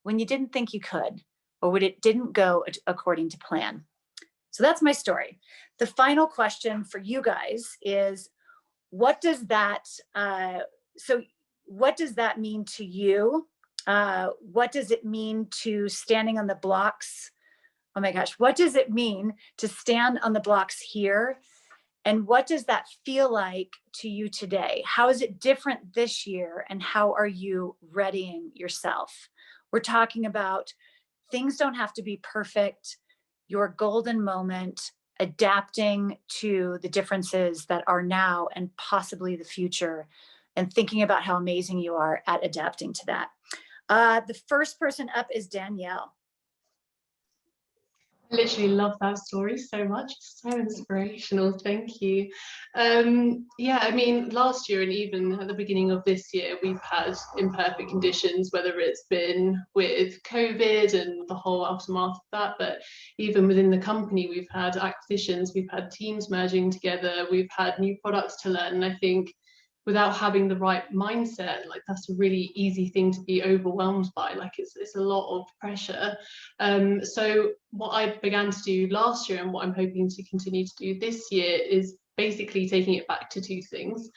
when you didn't think you could, or when it didn't go according to plan. So that's my story. The final question for you guys is, what does that what does that mean to you? What does it mean to standing on the blocks? Oh my gosh, what does it mean to stand on the blocks here? And what does that feel like to you today? How is it different this year? And how are you readying yourself? We're talking about things don't have to be perfect, your golden moment, adapting to the differences that are now and possibly the future, and thinking about how amazing you are at adapting to that. The first person up is Danielle. I literally love that story so much. It's so inspirational. Thank you. Yeah, I mean, last year and even at the beginning of this year, we've had imperfect conditions, whether it's been with COVID and the whole aftermath of that, but even within the company, we've had acquisitions, we've had teams merging together, we've had new products to learn. And I think without having the right mindset, like that's a really easy thing to be overwhelmed by. Like it's a lot of pressure. So what I began to do last year and what I'm hoping to continue to do this year is basically taking it back to two things.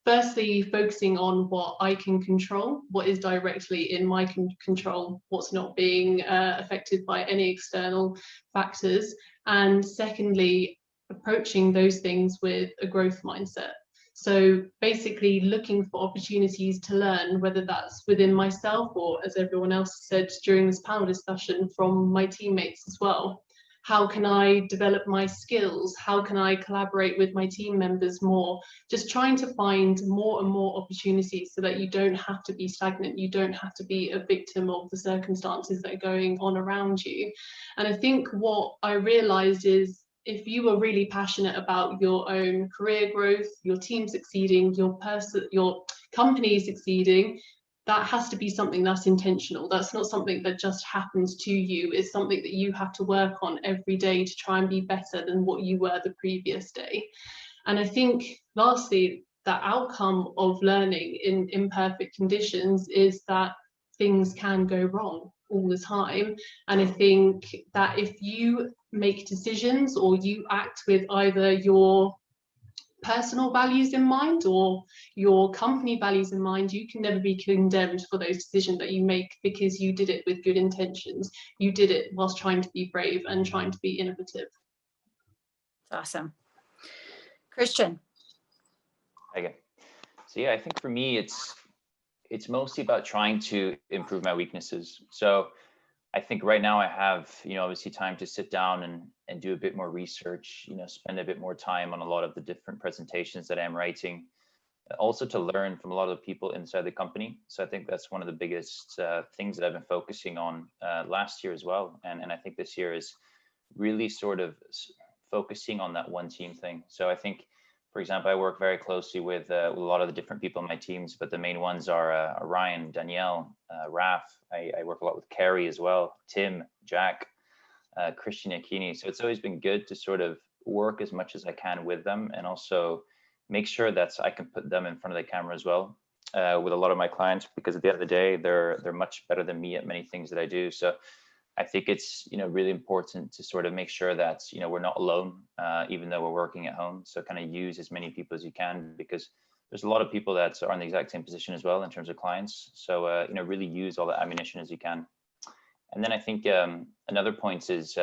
Firstly, focusing on what I can control, what is directly in my control, what's not being affected by any external factors. And secondly, approaching those things with a growth mindset. So basically looking for opportunities to learn, whether that's within myself or, as everyone else said during this panel discussion, from my teammates as well. How can I develop my skills? How can I collaborate with my team members more? Just trying to find more and more opportunities so that you don't have to be stagnant. You don't have to be a victim of the circumstances that are going on around you. And I think what I realized is, if you are really passionate about your own career growth, your team succeeding, your company succeeding, that has to be something that's intentional. That's not something that just happens to you. It's something that you have to work on every day to try and be better than what you were the previous day. And I think lastly, the outcome of learning in imperfect conditions is that things can go wrong all the time. And I think that if you make decisions or you act with either your personal values in mind or your company values in mind, you can never be condemned for those decisions that you make, because you did it with good intentions. You did it whilst trying to be brave and trying to be innovative. Awesome. Christian. Okay. So yeah, I think for me, it's mostly about trying to improve my weaknesses. So I think right now I have, obviously time to sit down and do a bit more research, spend a bit more time on a lot of the different presentations that I'm writing, also to learn from a lot of the people inside the company. So I think that's one of the biggest things that I've been focusing on last year as well. And I think this year is really sort of focusing on that one team thing. So I think, for example, I work very closely with a lot of the different people in my teams, but the main ones are Ryan, Danielle, Raf. I work a lot with Carrie as well, Tim, Jack, Christian Akini. So it's always been good to sort of work as much as I can with them, and also make sure that I can put them in front of the camera as well with a lot of my clients, because at the end of the day, they're much better than me at many things that I do. So I think it's really important to sort of make sure that we're not alone, even though we're working at home. So kind of use as many people as you can, because there's a lot of people that are in the exact same position as well in terms of clients. So really use all the ammunition as you can. And then I think another point is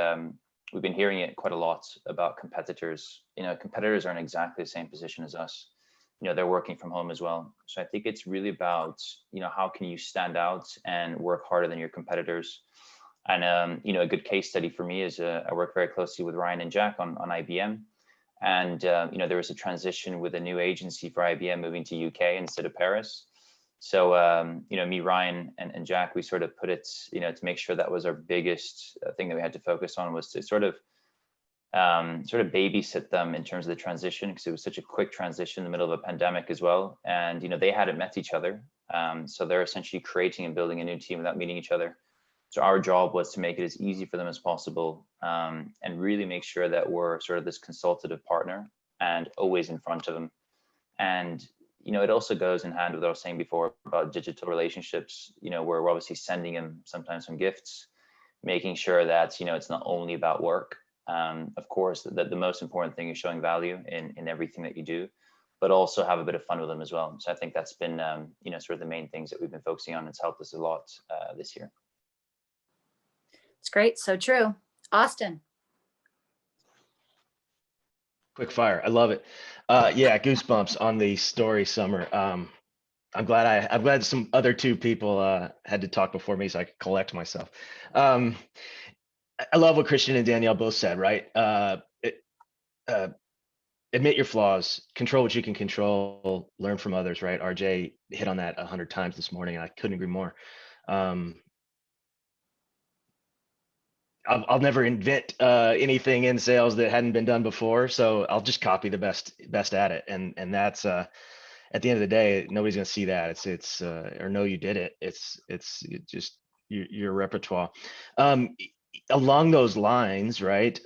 we've been hearing it quite a lot about competitors. Competitors are in exactly the same position as us. They're working from home as well. So I think it's really about how can you stand out and work harder than your competitors. And a good case study for me is I work very closely with Ryan and Jack on IBM, and there was a transition with a new agency for IBM moving to UK instead of Paris. So me, Ryan, and Jack, we sort of put it to make sure that was our biggest thing that we had to focus on, was to sort of babysit them in terms of the transition, because it was such a quick transition in the middle of a pandemic as well, and they hadn't met each other, so they're essentially creating and building a new team without meeting each other. So our job was to make it as easy for them as possible, and really make sure that we're sort of this consultative partner and always in front of them. And, it also goes in hand with what I was saying before about digital relationships, where we're obviously sending them sometimes some gifts, making sure that, it's not only about work, Of course, the most important thing is showing value in everything that you do, but also have a bit of fun with them as well. So I think that's been, sort of the main things that we've been focusing on. It's helped us a lot this year. It's great. So true. Austin. Quick fire. I love it. Yeah, goosebumps on the story, Summer. I'm glad some other two people had to talk before me so I could collect myself. I love what Christian and Danielle both said, right? Admit your flaws, control what you can control, learn from others, right? RJ hit on that 100 times this morning, and I couldn't agree more. I'll never invent anything in sales that hadn't been done before, so I'll just copy the best at it, and that's at the end of the day, nobody's gonna see that. It's or know you did it. It's just your repertoire. Along those lines, right?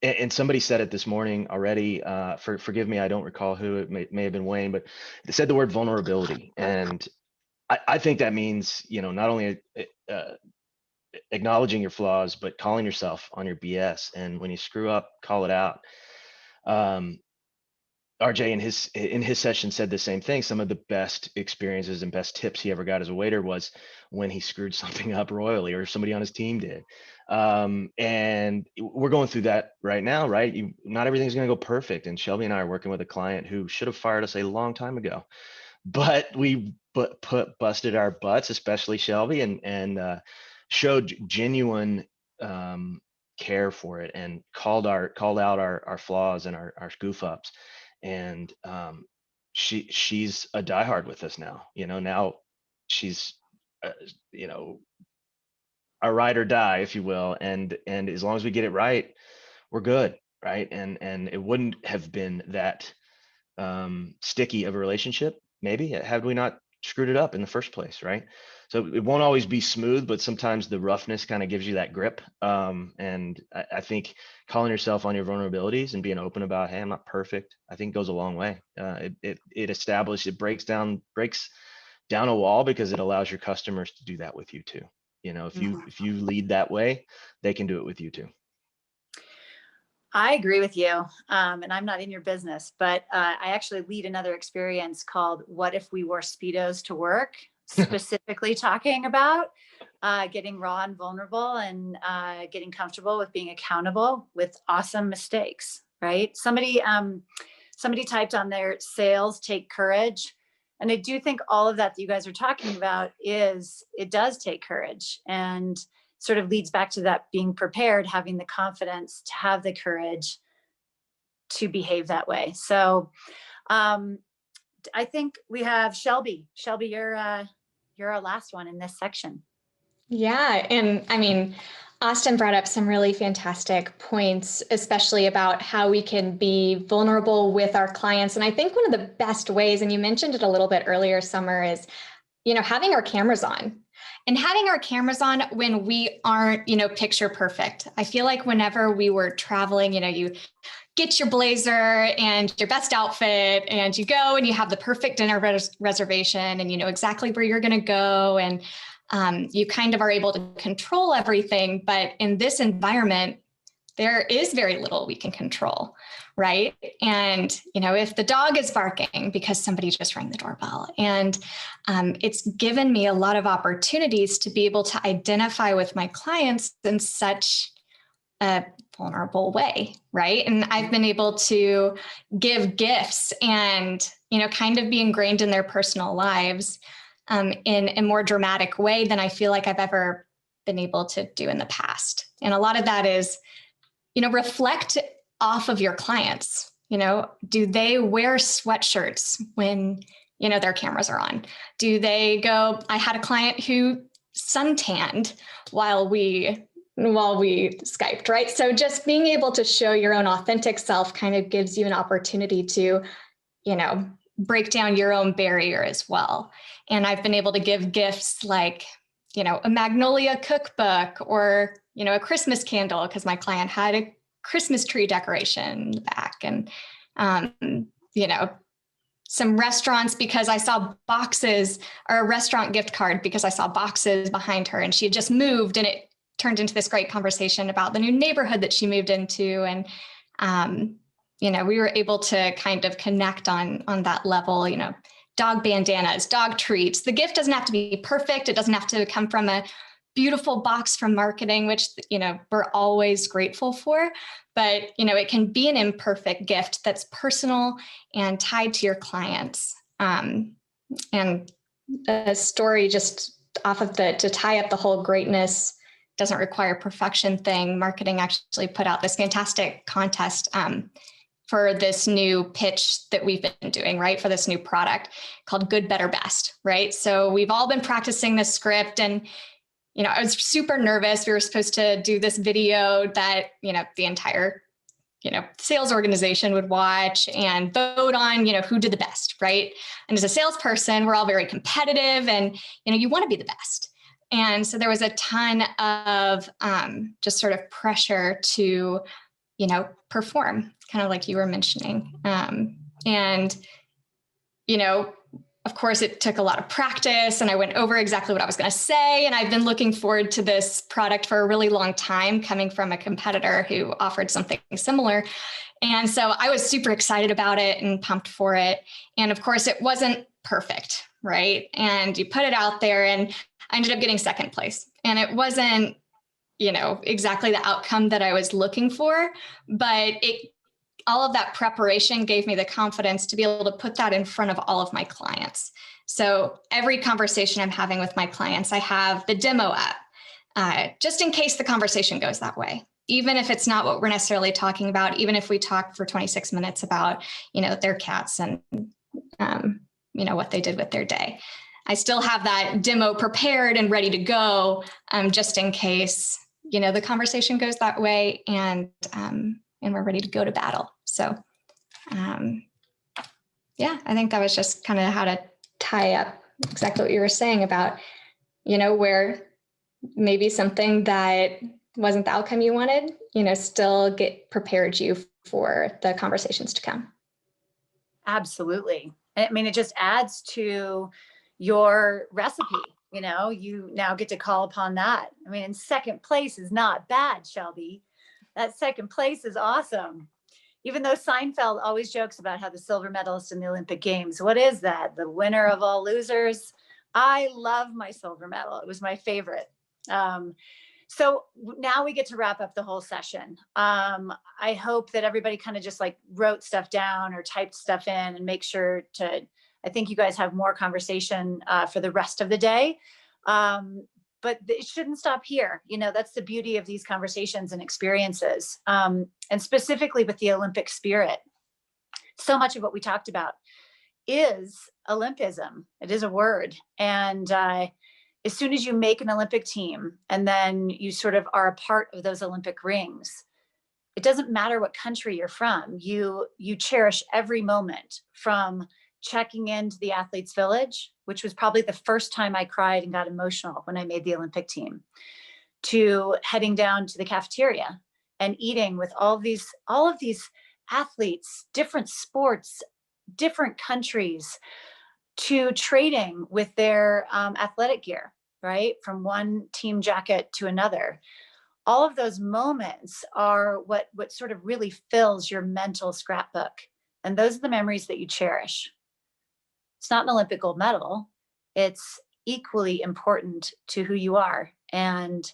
And somebody said it this morning already. Forgive me, I don't recall who. It may have been Wayne, but they said the word vulnerability, and I think that means not only acknowledging your flaws, but calling yourself on your BS. And when you screw up, call it out. RJ in his session said the same thing. Some of the best experiences and best tips he ever got as a waiter was when he screwed something up royally or somebody on his team did. And we're going through that right now, right? Not everything's going to go perfect. And Shelby and I are working with a client who should have fired us a long time ago, but we busted our butts, especially Shelby, and showed genuine care for it and called out our flaws and our goof ups. And she's a diehard with us now. Now she's our ride or die, if you will. And as long as we get it right, we're good, right? And it wouldn't have been that sticky of a relationship, maybe, had we not screwed it up in the first place, right? So it won't always be smooth, but sometimes the roughness kind of gives you that grip. And I think calling yourself on your vulnerabilities and being open about, hey, I'm not perfect, I think goes a long way. It breaks down a wall because it allows your customers to do that with you too. If you lead that way, they can do it with you too. I agree with you. And I'm not in your business, but I actually lead another experience called What If We Wore Speedos to Work, specifically talking about getting raw and vulnerable and getting comfortable with being accountable with awesome mistakes, right? Somebody typed on their sales take courage. And I do think all of that you guys are talking about it does take courage, and sort of leads back to that being prepared, having the confidence to have the courage to behave that way. So I think we have Shelby. Shelby, you're our last one in this section. Yeah. And I mean, Austin brought up some really fantastic points, especially about how we can be vulnerable with our clients. And I think one of the best ways, and you mentioned it a little bit earlier, Summer, is, having our cameras on. And having our cameras on when we aren't, picture perfect. I feel like whenever we were traveling, you get your blazer and your best outfit and you go and you have the perfect dinner reservation and you know exactly where you're going to go. And you kind of are able to control everything. But in this environment, there is very little we can control, right? And, if the dog is barking because somebody just rang the doorbell, and it's given me a lot of opportunities to be able to identify with my clients in such a vulnerable way, right? And I've been able to give gifts and, kind of be ingrained in their personal lives in a more dramatic way than I feel like I've ever been able to do in the past. And a lot of that is, reflect off of your clients. Do they wear sweatshirts when, their cameras are on? Do they go, I had a client who suntanned while we Skyped, right? So just being able to show your own authentic self kind of gives you an opportunity to, break down your own barrier as well. And I've been able to give gifts like, a magnolia cookbook or, a Christmas candle, because my client had a Christmas tree decoration in the back, and, some restaurants because I saw boxes, or a restaurant gift card because I saw boxes behind her and she had just moved and it turned into this great conversation about the new neighborhood that she moved into. And, we were able to kind of connect on that level, dog bandanas, dog treats. The gift doesn't have to be perfect. It doesn't have to come from a beautiful box from marketing, which, we're always grateful for. But, it can be an imperfect gift that's personal and tied to your clients. And a story just off of to tie up the whole greatness doesn't require perfection thing. Marketing actually put out this fantastic contest for this new pitch that we've been doing, right? For this new product called Good, Better, Best, right? So we've all been practicing this script, and, I was super nervous. We were supposed to do this video that, the entire, sales organization would watch and vote on, who did the best, right? And as a salesperson, we're all very competitive, and, you want to be the best. And so there was a ton of just sort of pressure to, perform, kind of like you were mentioning. Of course, it took a lot of practice, and I went over exactly what I was going to say. And I've been looking forward to this product for a really long time, coming from a competitor who offered something similar. And so I was super excited about it and pumped for it. And of course, it wasn't perfect, right? And you put it out there, and I ended up getting second place. And it wasn't, exactly the outcome that I was looking for, but all of that preparation gave me the confidence to be able to put that in front of all of my clients. So every conversation I'm having with my clients, I have the demo up, just in case the conversation goes that way. Even if it's not what we're necessarily talking about, even if we talk for 26 minutes about, their cats and, what they did with their day. I still have that demo prepared and ready to go, just in case, the conversation goes that way, and we're ready to go to battle. So, I think that was just kind of how to tie up exactly what you were saying about, where maybe something that wasn't the outcome you wanted, still prepared you for the conversations to come. Absolutely. I mean, it just adds to your recipe. You now get to call upon that. I mean, and second place is not bad, Shelby. That second place is awesome. Even though Seinfeld always jokes about how the silver medalist in the Olympic Games, what is that? The winner of all losers. I love my silver medal. It was my favorite. So now we get to wrap up the whole session. I hope that everybody kind of just wrote stuff down or typed stuff in, and make sure I think you guys have more conversation for the rest of the day. But it shouldn't stop here. That's the beauty of these conversations and experiences. And specifically with the Olympic spirit, so much of what we talked about is Olympism. It is a word. And as soon as you make an Olympic team, and then you sort of are a part of those Olympic rings, it doesn't matter what country you're from. You cherish every moment, from checking into the athletes village, which was probably the first time I cried and got emotional when I made the Olympic team, to heading down to the cafeteria and eating with all of these athletes, different sports, different countries, to trading with their athletic gear, right? From one team jacket to another. All of those moments are what sort of really fills your mental scrapbook. And those are the memories that you cherish. It's not an Olympic gold medal. It's equally important to who you are. And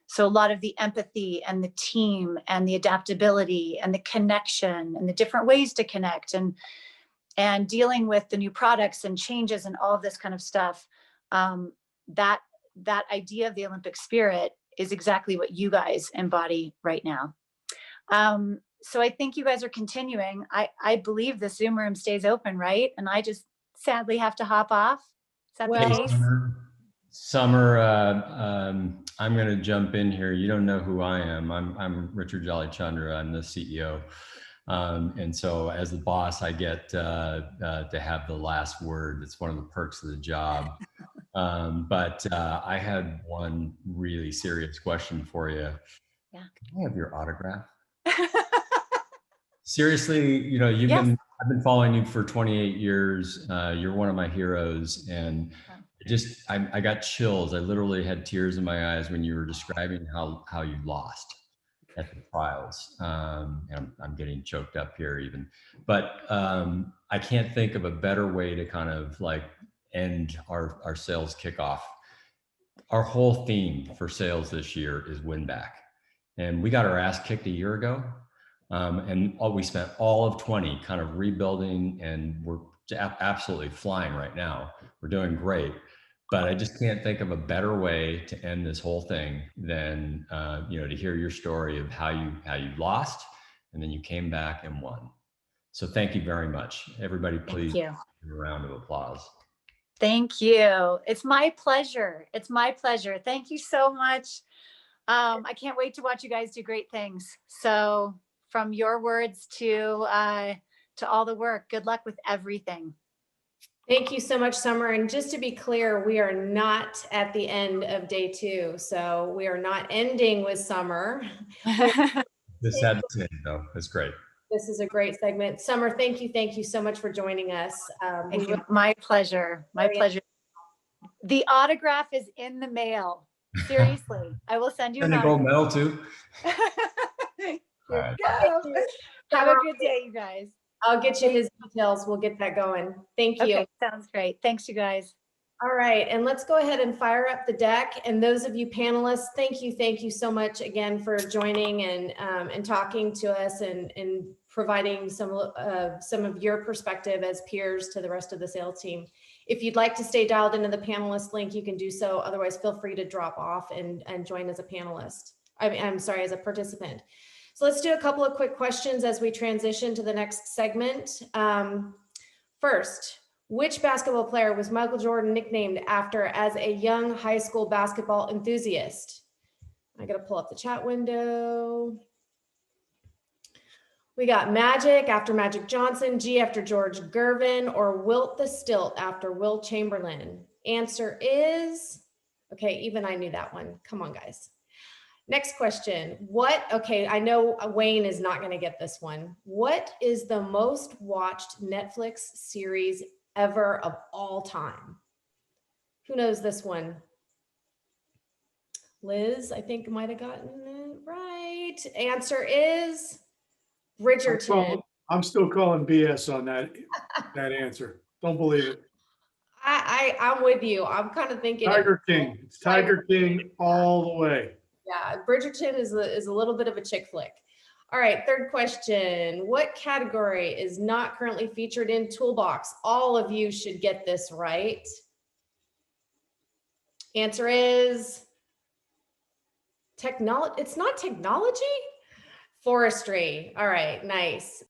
so a lot of the empathy and the team and the adaptability and the connection and the different ways to connect and dealing with the new products and changes and all of this kind of stuff, that idea of the Olympic spirit is exactly what you guys embody right now. So I think you guys are continuing. I believe the Zoom room stays open, right? And I just sadly have to hop off. Is that the case? Summer, I'm going to jump in here. You don't know who I am. I'm Richard Jolly Chandra. I'm the CEO. And so as the boss, I get to have the last word. It's one of the perks of the job. But I had one really serious question for you. Yeah. Can I have your autograph? Seriously, I've been following you for 28 years. You're one of my heroes, and I got chills. I literally had tears in my eyes when you were describing how you lost at the trials. And I'm getting choked up here even, but I can't think of a better way to kind of like end our sales kickoff. Our whole theme for sales this year is win back. And we got our ass kicked a year ago. We spent all of 20 kind of rebuilding, and we're absolutely flying right now. We're doing great. But I just can't think of a better way to end this whole thing than to hear your story of how you lost and then you came back and won. So thank you very much, everybody. Please give a round of applause. Thank you. It's my pleasure. It's my pleasure. Thank you so much. I can't wait to watch you guys do great things. So from your words to all the work, good luck with everything. Thank you so much, Summer. And just to be clear, we are not at the end of day 2. So we are not ending with Summer. This had to end though. That's great. This is a great segment. Summer, thank you so much for joining us. Thank you. My pleasure. My pleasure. The autograph is in the mail. Seriously, I will send you and an a gold autograph. medal too. All right. Have a good day, you guys. I'll get you his details. We'll get that going. Thank you. Okay, sounds great. Thanks, you guys. All right, and let's go ahead and fire up the deck. And those of you panelists, thank you so much again for joining and talking to us and providing some of your perspective as peers to the rest of the sales team. If you'd like to stay dialed into the panelist link, you can do so. Otherwise, feel free to drop off and join as a panelist. I'm sorry, as a participant. So let's do a couple of quick questions as we transition to the next segment. First, which basketball player was Michael Jordan nicknamed after as a young high school basketball enthusiast? I gotta pull up the chat window. We got Magic after Magic Johnson, G after George Gervin, or Wilt the Stilt after Wilt Chamberlain. Answer is, okay, even I knew that one. Come on, guys. Next question. Okay, I know Wayne is not gonna get this one. What is the most watched Netflix series ever of all time? Who knows this one? Liz, I think might have gotten it right. Answer is Bridgerton. I'm still calling BS on that answer. Don't believe it. I'm with you. I'm kind of thinking Tiger King. It's Tiger King all the way. Yeah, Bridgerton is a little bit of a chick flick. All right, third question. What category is not currently featured in Toolbox? All of you should get this right. Answer is technology. It's not technology? Forestry. All right, nice.